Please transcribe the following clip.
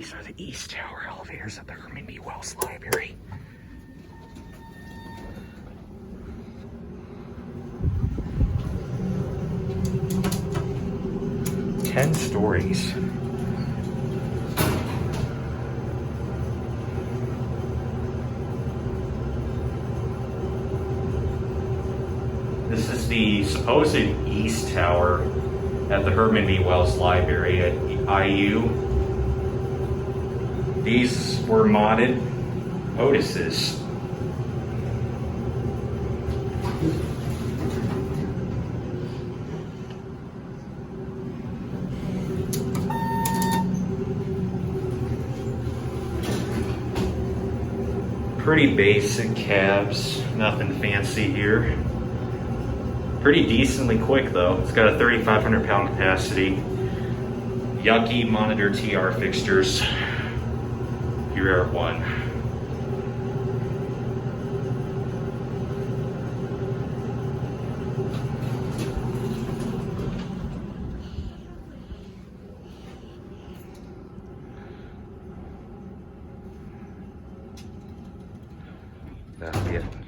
These are the East Tower elevators at the Herman B. Wells Library. Ten stories. This is the supposed East Tower at the Herman B. Wells Library at IU. These were modded Otises. Pretty basic cabs, nothing fancy here. Pretty decently quick though. It's got a 3,500 pound capacity. Yucky monitor TR fixtures. Here are one. That'll be it.